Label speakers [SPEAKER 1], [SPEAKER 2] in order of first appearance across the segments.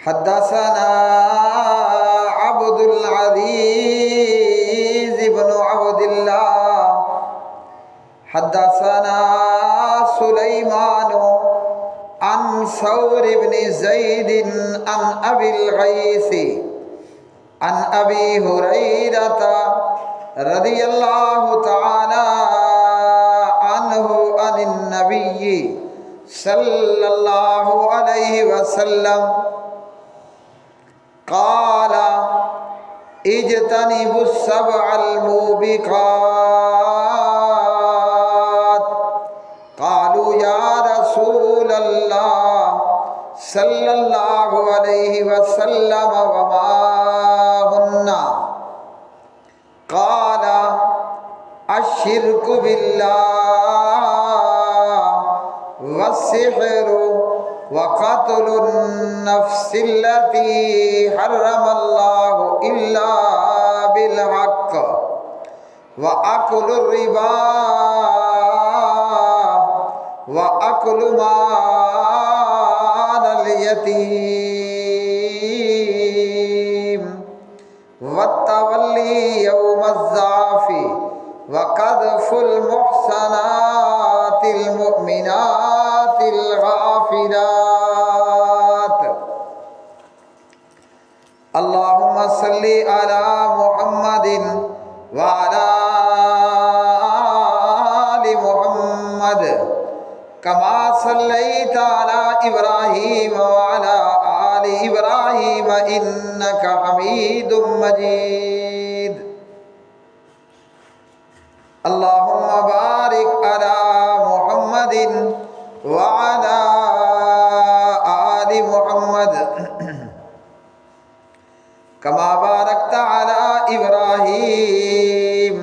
[SPEAKER 1] حدثنا عبد العزيز بن عبد الله حدثنا سليمان عن ثور بن زيد عن أبي الغيث عن أبي هريرة رضي الله تعالى عنه عن النبي صلى الله عليه وسلم قال اجتنبوا السبع الموبقات قالوا يا رسول الله صلى الله عليه وسلم وما هن قال الشرك بالله والسحر وقتل النفس التي حرم الله إلا بالحق وأكل الربا وأكل مال اليتيم والتولي يوم الزحف وقذف المحصنات المؤمنات الغافلات اللهم صل على محمد وعلى آل محمد كما صليت على إبراهيم وعلى آل إبراهيم إنك حميد مجيد اللهم بارك على محمد وعلى آل محمد كما باركت على إبراهيم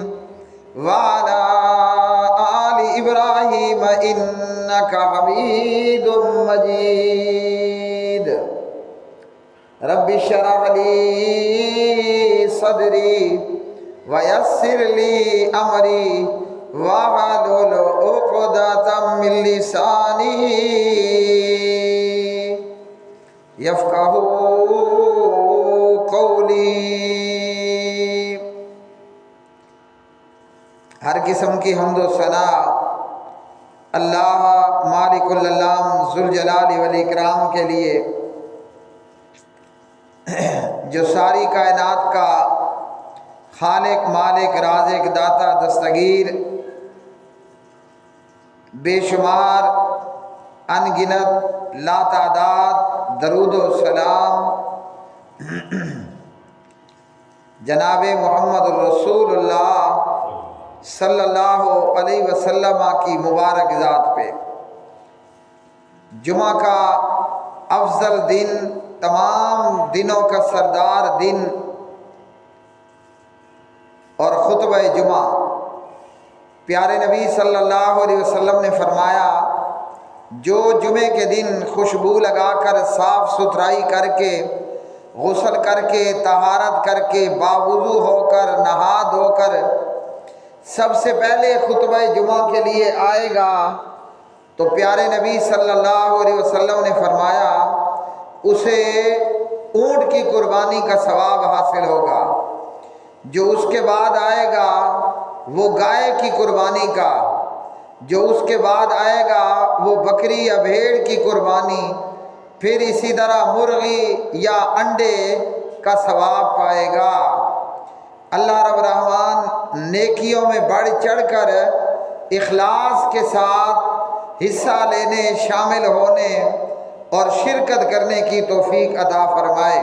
[SPEAKER 1] وعلى آل إبراهيم إنك حميد مجيد رب اشرح لي صدري ويسر لي أمري واحلل عقدة من لساني يفقهوا قولي۔ ہر قسم کی حمد و ثنا اللہ مالک العالم ذوالجلال والاکرام کے لیے جو ساری کائنات کا خالق مالک رازق داتا دستگیر بے شمار انگنت لا تعداد درود و سلام جناب محمد الرسول اللہ صلی اللہ علیہ وسلم کی مبارک ذات پہ۔ جمعہ کا افضل دن، تمام دنوں کا سردار دن اور خطبہ جمعہ، پیارے نبی صلی اللہ علیہ وسلم نے فرمایا جو جمعے کے دن خوشبو لگا کر صاف ستھرائی کر کے غسل کر کے طہارت کر کے باوضو ہو کر نہا دھو کر سب سے پہلے خطبہ جمعہ کے لیے آئے گا تو پیارے نبی صلی اللہ علیہ وسلم نے فرمایا اسے اونٹ کی قربانی کا ثواب حاصل ہوگا، جو اس کے بعد آئے گا وہ گائے کی قربانی کا، جو اس کے بعد آئے گا وہ بکری یا بھیڑ کی قربانی، پھر اسی طرح مرغی یا انڈے کا ثواب پائے گا۔ اللہ رب الرحمن نیکیوں میں بڑھ چڑھ کر اخلاص کے ساتھ حصہ لینے، شامل ہونے اور شرکت کرنے کی توفیق عطا فرمائے۔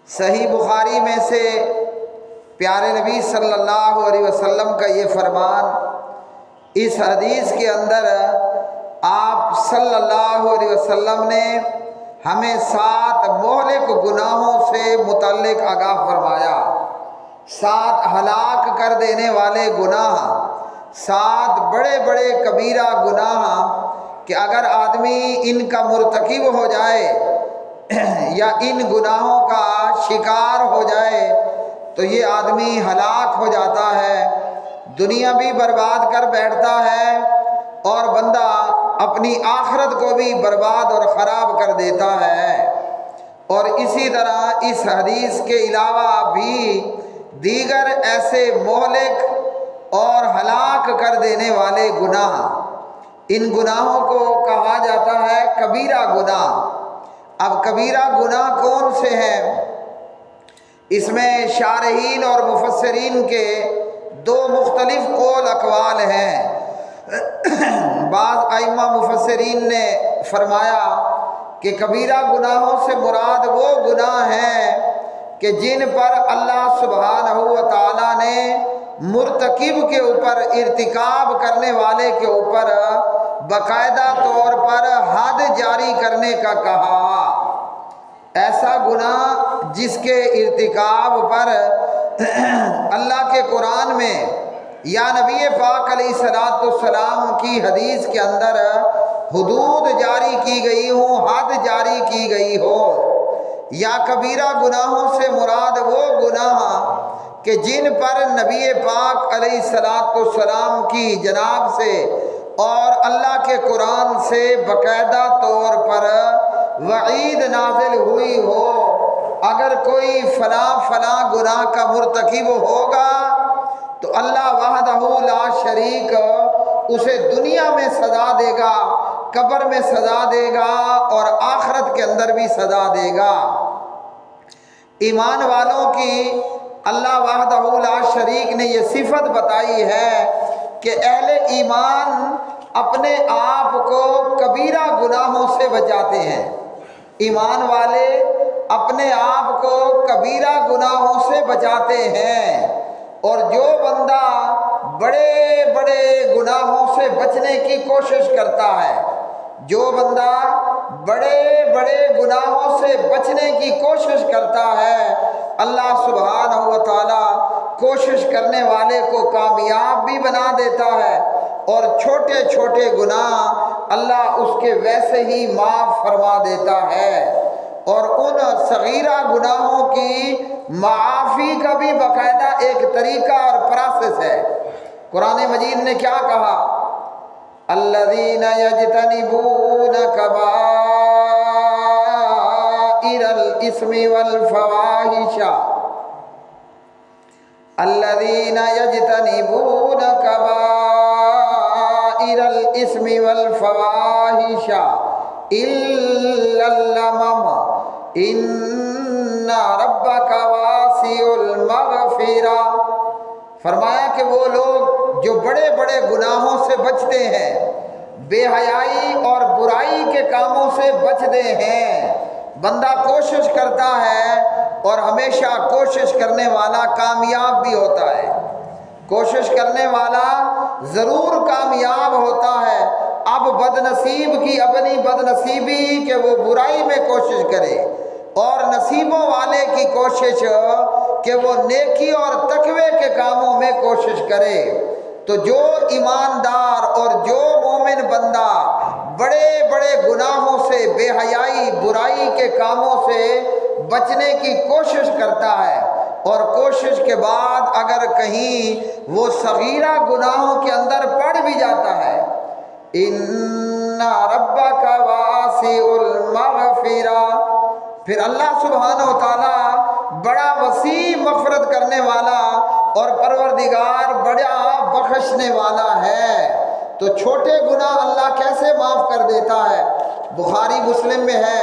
[SPEAKER 1] صحیح بخاری میں سے پیارے نبی صلی اللہ علیہ وسلم کا یہ فرمان، اس حدیث کے اندر آپ صلی اللہ علیہ وسلم نے ہمیں 7 مہلک گناہوں سے متعلق آگاہ فرمایا، 7 ہلاک کر دینے والے گناہ، 7 بڑے بڑے کبیرہ گناہ کہ اگر آدمی ان کا مرتکب ہو جائے یا ان گناہوں کا شکار ہو جائے تو یہ آدمی ہلاک ہو جاتا ہے، دنیا بھی برباد کر بیٹھتا ہے اور بندہ اپنی آخرت کو بھی برباد اور خراب کر دیتا ہے۔ اور اسی طرح اس حدیث کے علاوہ بھی دیگر ایسے مہلک اور ہلاک کر دینے والے گناہ، ان گناہوں کو کہا جاتا ہے کبیرہ گناہ۔ اب کبیرہ گناہ کون سے ہیں؟ اس میں شارحین اور مفسرین کے دو مختلف قول اقوال ہیں۔ بعض ائمہ مفسرین نے فرمایا کہ کبیرہ گناہوں سے مراد وہ گناہ ہیں کہ جن پر اللہ سبحانہ و تعالیٰ نے مرتکب کے اوپر، ارتکاب کرنے والے کے اوپر باقاعدہ طور پر حد جاری کرنے کا کہا۔ ایسا گناہ جس کے ارتکاب پر اللہ کے قرآن میں یا نبی پاک علیہ الصلوۃ والسلام کی حدیث کے اندر حدود جاری کی گئی ہوں، حد جاری کی گئی ہو۔ یا کبیرہ گناہوں سے مراد وہ گناہ کہ جن پر نبی پاک علیہ الصلوۃ والسلام کی جناب سے اور اللہ کے قرآن سے باقاعدہ طور پر وعید نازل ہوئی ہو، اگر کوئی فلاں گناہ کا مرتکب ہوگا تو اللہ وحدہ لا شریک اسے دنیا میں سزا دے گا، قبر میں سزا دے گا اور آخرت کے اندر بھی سزا دے گا۔ ایمان والوں کی اللہ وحدہ لا شریک نے یہ صفت بتائی ہے کہ اہل ایمان اپنے آپ کو کبیرہ گناہوں سے بچاتے ہیں۔ ایمان والے اپنے آپ کو کبیرہ گناہوں سے بچاتے ہیں، اور جو بندہ بڑے بڑے گناہوں سے بچنے کی کوشش کرتا ہے، جو بندہ بڑے بڑے گناہوں سے بچنے کی کوشش کرتا ہے، اللہ سبحانہ و تعالیٰ کوشش کرنے والے کو کامیاب بھی بنا دیتا ہے، اور چھوٹے چھوٹے گناہ اللہ اس کے ویسے ہی معاف فرما دیتا ہے۔ اور ان صغیرہ گناہوں کی معافی کا بھی باقاعدہ ایک طریقہ اور پروسیس ہے۔ قرآن مجید نے کیا کہا؟ الذین یجتنبون کبائر الاسم والفواحش، الذین یجتنبون کبائر الاسم والفواحش الا اللمم ان ربک واسع المغفرہ۔ فرمایا کہ وہ لوگ جو بڑے بڑے گناہوں سے بچتے ہیں، بے حیائی اور برائی کے کاموں سے بچتے ہیں، بندہ کوشش کرتا ہے اور ہمیشہ کوشش کرنے والا کامیاب بھی ہوتا ہے، کوشش کرنے والا ضرور کامیاب ہوتا ہے۔ اب بد نصیب کی اپنی بد نصیبی کہ وہ برائی میں کوشش کرے، اور نصیبوں والے کی کوشش کہ وہ نیکی اور تقوی کے کاموں میں کوشش کرے۔ تو جو ایماندار اور جو مومن بندہ بڑے بڑے گناہوں سے، بے حیائی برائی کے کاموں سے بچنے کی کوشش کرتا ہے، اور کوشش کے بعد اگر کہیں وہ صغیرہ گناہوں کے اندر پڑ بھی جاتا ہے، ان ربک واسع المغفرہ، پھر اللہ سبحانہ و تعالیٰ بڑا وسیع مغفرت کرنے والا اور پروردگار بڑا بخشنے والا ہے۔ تو چھوٹے گناہ اللہ کیسے معاف کر دیتا ہے؟ بخاری مسلم میں ہے،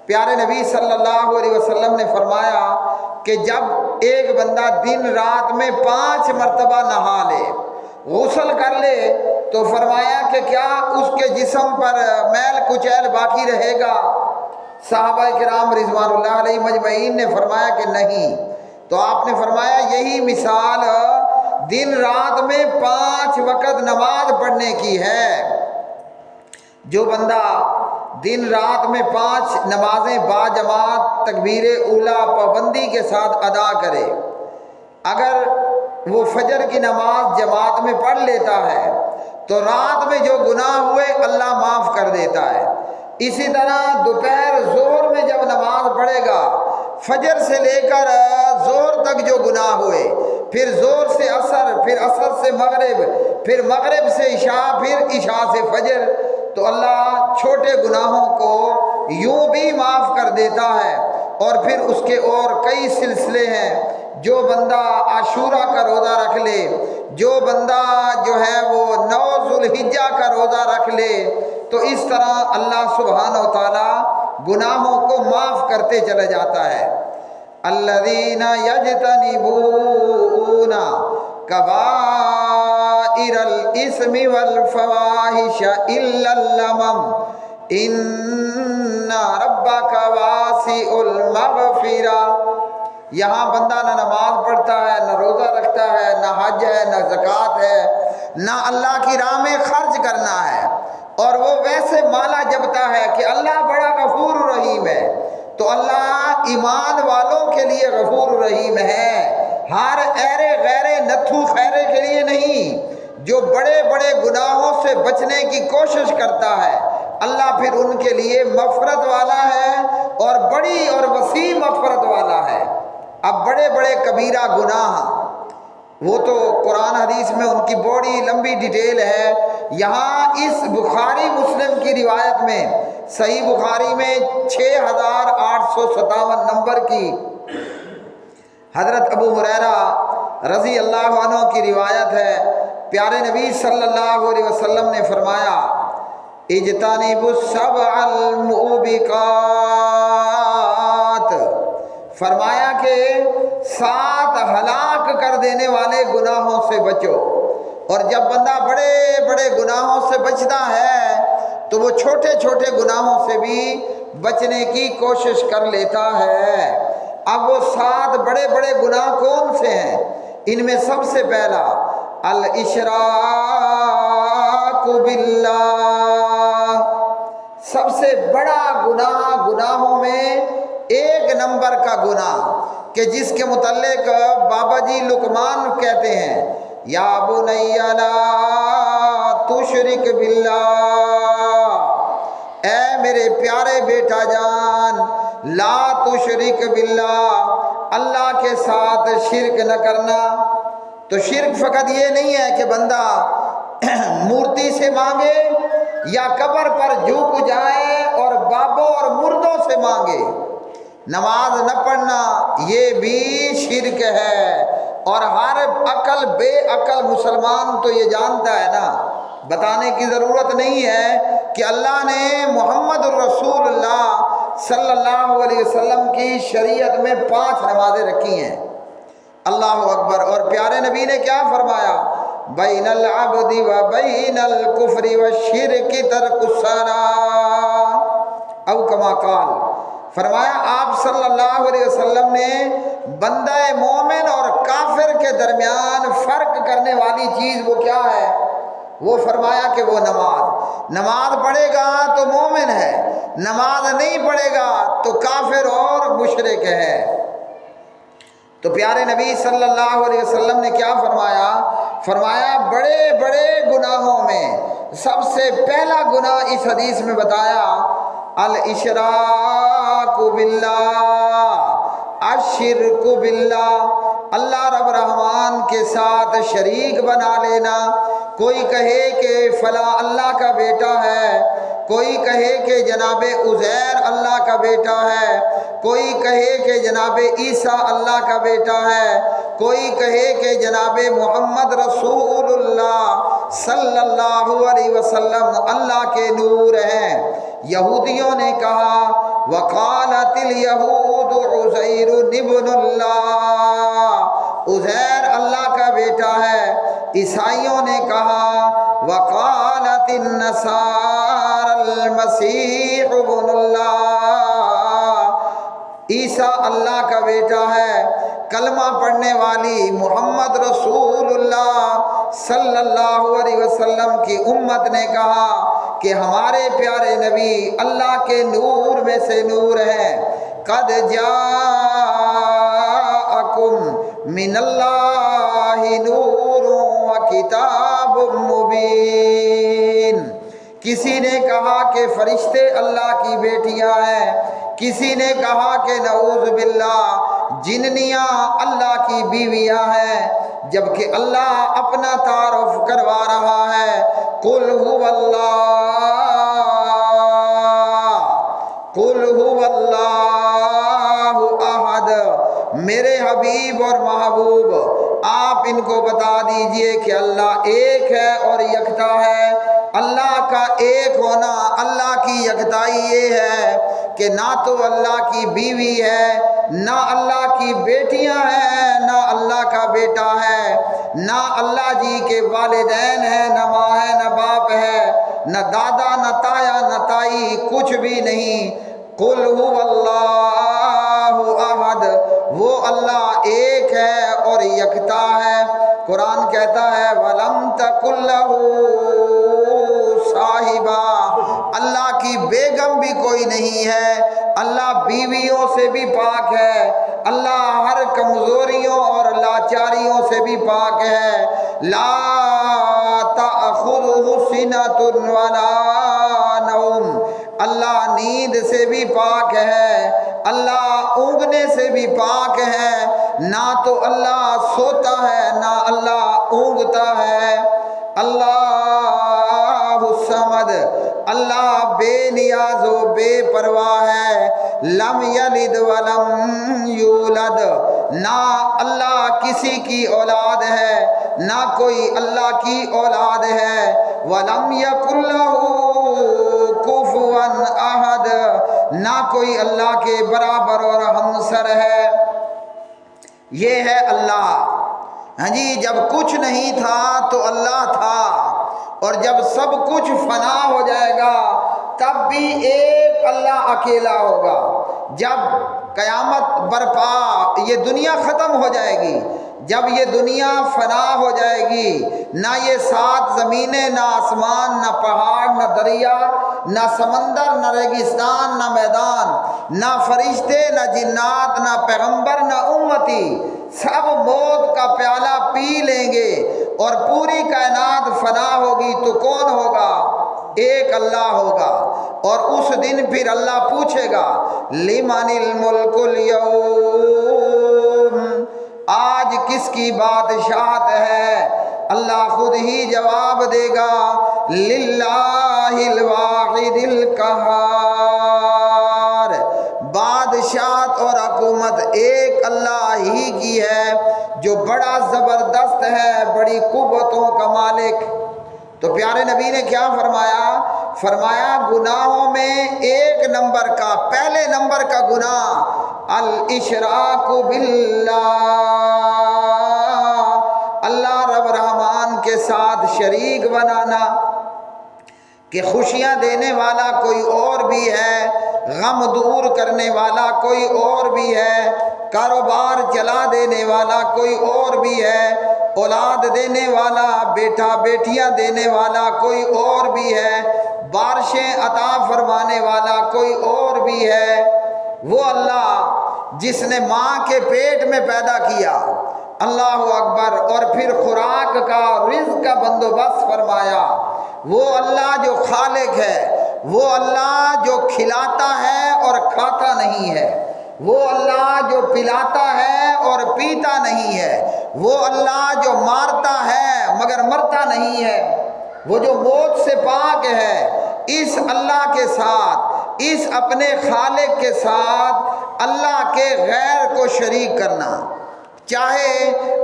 [SPEAKER 1] پیارے نبی صلی اللہ علیہ وسلم نے فرمایا کہ جب ایک بندہ دن رات میں 5 مرتبہ نہا لے، غسل کر لے، تو فرمایا کہ کیا اس کے جسم پر میل کچیل باقی رہے گا؟ صحابہ کرام رضوان اللہ علیہ مجمعین نے فرمایا کہ نہیں۔ تو آپ نے فرمایا یہی مثال دن رات میں 5 وقت نماز پڑھنے کی ہے۔ جو بندہ دن رات میں 5 نمازیں با جماعت تکبیر اولیٰ پابندی کے ساتھ ادا کرے، اگر وہ فجر کی نماز جماعت میں پڑھ لیتا ہے تو رات میں جو گناہ ہوئے اللہ معاف کر دیتا ہے۔ اسی طرح دوپہر ظہر میں جب نماز پڑھے گا، فجر سے لے کر ظہر تک جو گناہ ہوئے، پھر ظہر سے عصر، پھر عصر سے مغرب، پھر مغرب سے عشاء، پھر عشاء سے فجر، تو اللہ چھوٹے گناہوں کو یوں بھی معاف کر دیتا ہے۔ اور پھر اس کے اور کئی سلسلے ہیں۔ جو بندہ عاشورہ کا روزہ رکھ لے، جو بندہ جو ہے وہ 9 ذوالحجہ کا روزہ رکھ لے، تو اس طرح اللہ سبحانہ و تعالیٰ گناہوں کو معاف کرتے چلا جاتا ہے۔ الذین یجتنبون کبائر الاسم والفواحش الا اللمم ان ربک واسع المغفرہ۔ یہاں بندہ نہ نماز پڑھتا ہے، نہ روزہ رکھتا ہے، نہ حج ہے، نہ زکوٰۃ ہے، نہ اللہ کی راہ میں خرچ کرنا ہے، اور وہ ویسے مالا جپتا ہے کہ اللہ بڑا غفور رحیم ہے۔ تو اللہ ایمان والوں کے لیے غفور رحیم ہے، ہر ایرے غیرے نتھو خیرے کے لیے نہیں۔ جو بڑے بڑے گناہوں سے بچنے کی کوشش کرتا ہے، اللہ پھر ان کے لیے مغفرت والا ہے، اور بڑی اور وسیع مغفرت والا ہے۔ اب بڑے بڑے کبیرہ گناہ، وہ تو قرآن حدیث میں ان کی بڑی لمبی ڈیٹیل ہے۔ یہاں اس بخاری مسلم کی روایت میں، صحیح بخاری میں 6857 نمبر کی حضرت ابو ہریرہ رضی اللہ عنہ کی روایت ہے، پیارے نبی صلی اللہ علیہ وسلم نے فرمایا اجتنبوا السبع الموبقات، فرمایا کہ 7 ہلاک کر دینے والے گناہوں سے بچو۔ اور جب بندہ بڑے بڑے گناہوں سے بچتا ہے تو وہ چھوٹے چھوٹے گناہوں سے بھی بچنے کی کوشش کر لیتا ہے۔ اب وہ 7 بڑے بڑے گناہ کون سے ہیں؟ ان میں سب سے پہلا الاشراک باللہ، سب سے بڑا گناہ گناہوں میں 1 نمبر کا گناہ، کہ جس کے متعلق بابا جی لقمان کہتے ہیں یا بنی لا تشرک باللہ، اے میرے پیارے بیٹا جان، لا تشرک باللہ، اللہ کے ساتھ شرک نہ کرنا۔ تو شرک فقط یہ نہیں ہے کہ بندہ مورتی سے مانگے یا قبر پر جھک جائے اور بابوں اور مردوں سے مانگے۔ نماز نہ پڑھنا یہ بھی شرک ہے، اور ہر عقل بے عقل مسلمان تو یہ جانتا ہے نا، بتانے کی ضرورت نہیں ہے کہ اللہ نے محمد الرسول اللہ صلی اللہ علیہ وسلم کی شریعت میں 5 نمازیں رکھی ہیں۔ اللہ اکبر۔ اور پیارے نبی نے کیا فرمایا؟ بین العبد و بین الکفر والشرک ترک الصلاۃ، او کما قال، فرمایا آپ صلی اللہ علیہ وسلم نے بندہ مومن اور کافر کے درمیان فرق کرنے والی چیز وہ کیا ہے؟ وہ فرمایا کہ وہ نماز پڑھے گا تو مومن ہے، نماز نہیں پڑھے گا تو کافر اور مشرک ہے۔ تو پیارے نبی صلی اللہ علیہ وسلم نے کیا فرمایا؟ فرمایا بڑے بڑے گناہوں میں سب سے پہلا گناہ اس حدیث میں بتایا الاشراک باللہ، الشرک باللہ، اللہ رب رحمان کے ساتھ شریک بنا لینا۔ کوئی کہے کہ فلاں اللہ کا بیٹا ہے، کوئی کہے کہ جناب عزیر اللہ کا بیٹا ہے، کوئی کہے کہ جناب عیسیٰ اللہ کا بیٹا ہے، کوئی کہے کہ جناب محمد رسول اللہ صلی اللہ علیہ وسلم اللہ کے نور ہیں۔ یہودیوں نے کہا وقالت الیہود عزیر ابن اللہ، عزیر اللہ کا بیٹا ہے۔ عیسائیوں نے کہا وقالت النصارى المسیح ابن اللہ، عیسیٰ اللہ کا بیٹا ہے۔ کلمہ پڑھنے والی محمد رسول اللہ صلی اللہ علیہ وسلم کی امت نے کہا کہ ہمارے پیارے نبی اللہ کے نور میں سے نور ہیں۔ قد جاءکم من اللہ نور و کتاب مبین، کسی نے کہا کہ فرشتے اللہ کی بیٹیاں ہیں، کسی نے کہا کہ نعوذ باللہ جنیاں اللہ کی بیویاں ہیں، جبکہ اللہ اپنا تعارف کروا رہا ہے قل هو اللہ قل هو اللہ احد، میرے حبیب اور محبوب آپ ان کو بتا دیجئے کہ اللہ ایک ہے اور یکتا ہے۔ اللہ کا ایک ہونا، اللہ کی یکتائی یہ ہے کہ نہ تو اللہ کی بیوی ہے، نہ اللہ کی بیٹیاں ہیں، نہ اللہ کا بیٹا ہے، نہ اللہ جی کے والدین ہیں، نہ ماں ہے، نہ باپ ہے، نہ دادا، نہ تایا، نہ تائی، کچھ بھی نہیں۔ قل هو اللہ احد، وہ اللہ ایک ہے اور یکتا ہے۔ قرآن کہتا ہے وَلَمْ تَكُن لَّهُ صَاحِبَةٌ، اللہ کی بیگم بھی کوئی نہیں ہے، اللہ بیویوں سے بھی پاک ہے، اللہ ہر کمزوریوں اور لاچاریوں سے بھی پاک ہے۔ لا تأخذہ سنۃ ولا نوم، اللہ نیند سے بھی پاک ہے، اللہ اونگنے سے بھی پاک ہے، نہ تو اللہ سوتا ہے نہ اللہ اونگتا ہے۔ اللہ الصمد، اللہ بے نیاز و بے پرواہ ہے۔ لم یلد ولم یولد، نہ اللہ کسی کی اولاد ہے نہ کوئی اللہ کی اولاد ہے۔ ولم یکن لہ کفوا احد، نہ کوئی اللہ کے برابر اور ہمسر ہے۔ یہ ہے اللہ۔ ہاں جی، جب کچھ نہیں تھا تو اللہ تھا، اور جب سب کچھ فنا ہو جائے گا تب بھی ایک اللہ اکیلا ہوگا۔ جب قیامت برپا، یہ دنیا ختم ہو جائے گی، جب یہ دنیا فنا ہو جائے گی، نہ یہ 7 زمینیں، نہ آسمان، نہ پہاڑ، نہ دریا، نہ سمندر، نہ ریگستان، نہ میدان، نہ فرشتے، نہ جنات، نہ پیغمبر، نہ امتی، سب موت کا پیالہ پی لیں گے اور پوری کائنات فنا ہوگی تو کون ہوگا؟ ایک اللہ ہوگا۔ اور اس دن پھر اللہ پوچھے گا لمن الملک اليوم، آج کس کی بادشاہت ہے؟ اللہ خود ہی جواب دے گا للہ الواحد القہار، بادشاہت اور حکومت ایک اللہ ہی کی ہے جو بڑا زبردست ہے، بڑی قوتوں کا مالک۔ تو پیارے نبی نے کیا فرمایا؟ فرمایا گناہوں میں ایک نمبر کا، پہلے نمبر کا گناہ الاشراک باللہ، اللہ رب رحمان کے ساتھ شریک بنانا، کہ خوشیاں دینے والا کوئی اور بھی ہے، غم دور کرنے والا کوئی اور بھی ہے، کاروبار چلا دینے والا کوئی اور بھی ہے، اولاد دینے والا، بیٹا بیٹیاں دینے والا کوئی اور بھی ہے، بارشیں عطا فرمانے والا کوئی اور بھی ہے۔ وہ اللہ جس نے ماں کے پیٹ میں پیدا کیا، اللہ اکبر، اور پھر خوراک کا، رزق کا بندوبست فرمایا، وہ اللہ جو خالق ہے، وہ اللہ جو کھلاتا ہے اور کھاتا نہیں ہے، وہ اللہ جو پلاتا ہے اور پیتا نہیں ہے، وہ اللہ جو مارتا ہے مگر مرتا نہیں ہے، وہ جو موت سے پاک ہے۔ اس اللہ کے ساتھ، اس اپنے خالق کے ساتھ اللہ کے غیر کو شریک کرنا، چاہے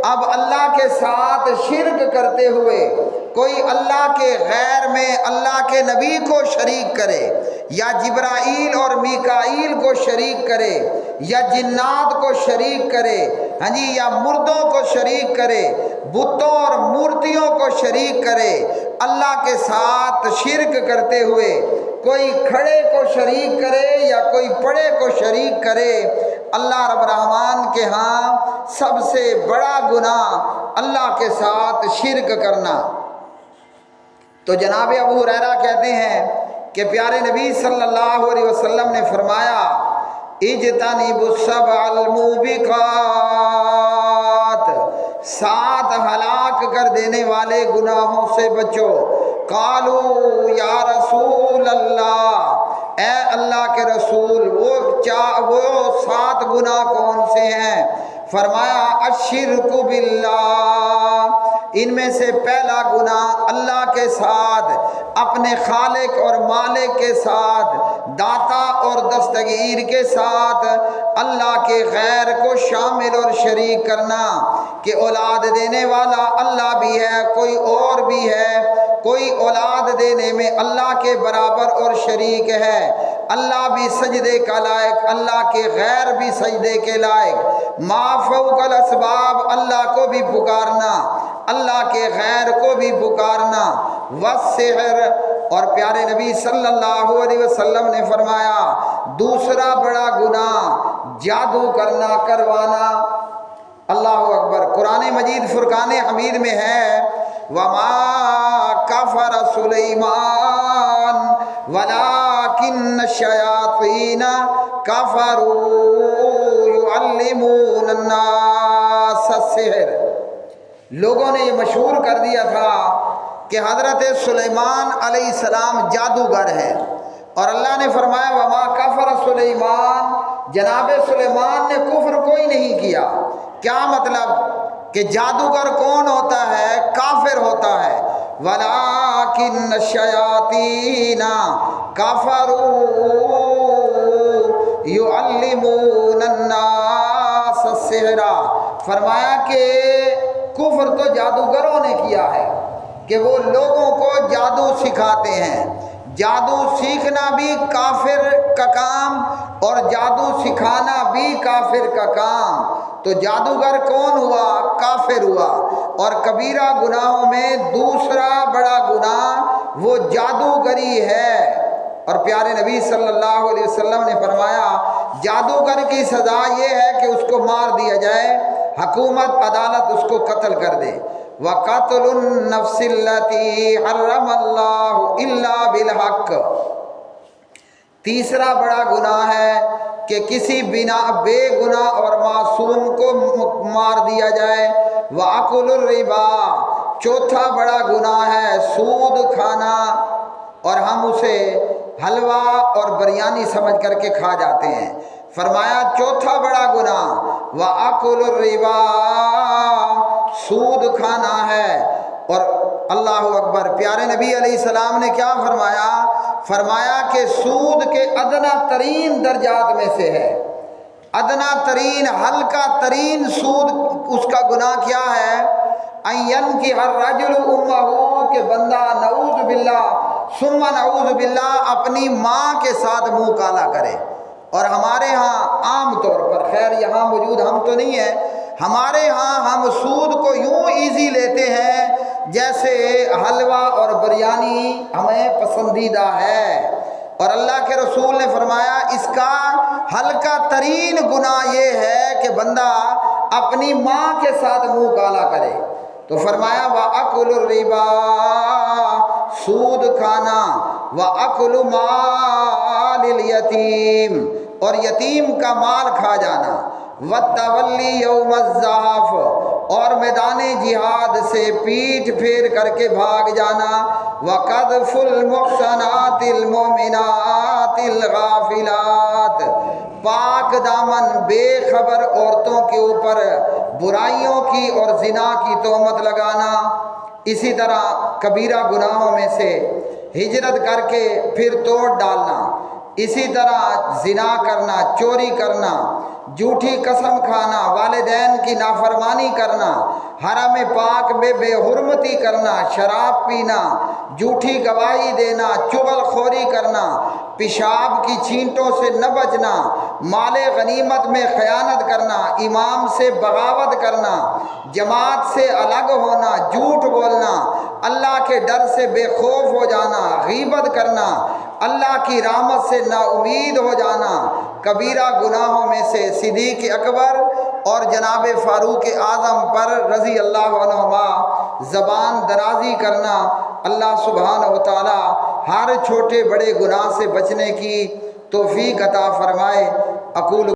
[SPEAKER 1] اب اللہ کے ساتھ شرک کرتے ہوئے کوئی اللہ کے غیر میں اللہ کے نبی کو شریک کرے، یا جبرائیل اور میکائیل کو شریک کرے، یا جنات کو شریک کرے، ہاں جی، یا مردوں کو شریک کرے، بتوں اور مورتیوں کو شریک کرے، اللہ کے ساتھ شرک کرتے ہوئے کوئی کھڑے کو شریک کرے یا کوئی پڑے کو شریک کرے، اللہ رب رحمان کے ہاں سب سے بڑا گناہ اللہ کے ساتھ شرک کرنا۔ تو جناب ابو ہریرہ کہتے ہیں کہ پیارے نبی صلی اللہ علیہ وسلم نے فرمایا اجتنبوا السبع الموبقات، 7 ہلاک کر دینے والے گناہوں سے بچو۔ قالوا یا رسول اللہ، اے اللہ کے رسول، وہ 7 گناہ کون سے ہیں؟ فرمایا الشرک باللہ، ان میں سے پہلا گناہ اللہ کے ساتھ، اپنے خالق اور مالک کے ساتھ، داتا اور دستگیر کے ساتھ اللہ کے غیر کو شامل اور شریک کرنا کہ اولاد دینے والا اللہ بھی ہے، کوئی اور بھی ہے، کوئی اولاد دینے میں اللہ کے برابر اور شریک ہے، اللہ بھی سجدے کا لائق، اللہ کے غیر بھی سجدے کے لائق، ما فوق الاسباب اللہ کو بھی پکارنا، اللہ کے غیر کو بھی پکارنا، والسحر، اور پیارے نبی صلی اللہ علیہ وسلم نے فرمایا دوسرا بڑا گناہ جادو کرنا، کروانا۔ اللہ اکبر۔ قرآن مجید فرقان حمید میں ہے وَمَا كَفَرَ سُلَيْمَانُ وَلَٰكِنَّ الشَّيَاطِينَ كَفَرُوا يُعَلِّمُونَ النَّاسَ السِّحْرَ۔ لوگوں نے یہ مشہور کر دیا تھا کہ حضرت سلیمان علیہ السلام جادوگر ہیں، اور اللہ نے فرمایا وما کفر سلیمان، جناب سلیمان نے کفر کوئی نہیں کیا۔ کیا مطلب کہ جادوگر کون ہوتا ہے؟ کافر ہوتا ہے۔ وَلَٰكِنَّ الشَّيَاطِينَ كَفَرُوا يُعَلِّمُونَ النَّاسَ السِّحْرَ۔ فرمایا کہ کفر تو جادوگروں نے کیا ہے کہ وہ لوگوں کو جادو سکھاتے ہیں۔ جادو سیکھنا بھی کافر کا کام اور جادو سکھانا بھی کافر کا کام۔ تو جادوگر کون ہوا؟ کافر ہوا۔ اور کبیرہ گناہوں میں دوسرا بڑا گناہ وہ جادوگری ہے۔ اور پیارے نبی صلی اللہ علیہ وسلم نے فرمایا جادوگر کی سزا یہ ہے کہ اس کو مار دیا جائے، حکومت عدالت اس کو قتل کر دے۔ وَقَتْلُ النَّفْسِ الَّتِي حَرَّمَ اللَّهُ إِلَّا بِالْحَقِّ۔ تیسرا بڑا گناہ ہے کہ کسی بے گناہ اور معصوم کو مار دیا جائے۔ وَأَكُلُ الرِّبَا۔ چوتھا بڑا گناہ ہے سود کھانا، اور ہم اسے حلوہ اور بریانی سمجھ کر کے کھا جاتے ہیں۔ فرمایا چوتھا بڑا گناہ وَأَكُلُ الرِّبَا، سود کھانا ہے۔ اور اللہ اکبر، پیارے نبی علیہ السلام نے کیا فرمایا؟ فرمایا کہ سود کے ادنا ترین درجات میں سے ہے، ادنا ترین، ہلکا ترین سود اس کا گناہ کیا ہے؟ این کی ہر رجل امہ، کہ بندہ نعوذ باللہ ثم نعوذ باللہ اپنی ماں کے ساتھ منہ کالا کرے۔ اور ہمارے ہاں عام طور پر، خیر یہاں موجود ہم تو نہیں ہیں، ہمارے ہاں ہم سود کو یوں ایزی لیتے ہیں جیسے حلوہ اور بریانی ہمیں پسندیدہ ہے۔ اور اللہ کے رسول نے فرمایا اس کا ہلکا ترین گناہ یہ ہے کہ بندہ اپنی ماں کے ساتھ منہ کالا کرے۔ تو فرمایا وَأَكُلُ الرِّبَا، سود کھانا، وَأَكُلُ مَالِ الْيَتِيمِ، اور یتیم کا مال کھا جانا، وَالتَّوَلِّي يَوْمَ الزَّحْفِ، اور میدان جہاد سے پیٹھ پھیر کر کے بھاگ جانا، وَقَذْفُ الْمُحْصَنَاتِ الْمُؤْمِنَاتِ الْغَافِلَاتِ، پاک دامن بے خبر عورتوں کے اوپر برائیوں کی اور زنا کی تہمت لگانا۔ اسی طرح کبیرہ گناہوں میں سے ہجرت کر کے پھر توڑ ڈالنا، اسی طرح زنا کرنا، چوری کرنا، جھوٹی قسم کھانا، والدین کی نافرمانی کرنا، حرم پاک میں بے حرمتی کرنا، شراب پینا، جھوٹی گواہی دینا، چغل خوری کرنا، پیشاب کی چھینٹوں سے نہ بچنا، مال غنیمت میں خیانت کرنا، امام سے بغاوت کرنا، جماعت سے الگ ہونا، جھوٹ بولنا، اللہ کے ڈر سے بے خوف ہو جانا، غیبت کرنا، اللہ کی رحمت سے نا امید ہو جانا۔ کبیرہ گناہوں میں سے صدیق اکبر اور جناب فاروق اعظم پر رضی اللہ عنہما زبان درازی کرنا۔ اللہ سبحانہ و تعالی ہر چھوٹے بڑے گناہ سے بچنے کی توفیق عطا فرمائے۔ اقول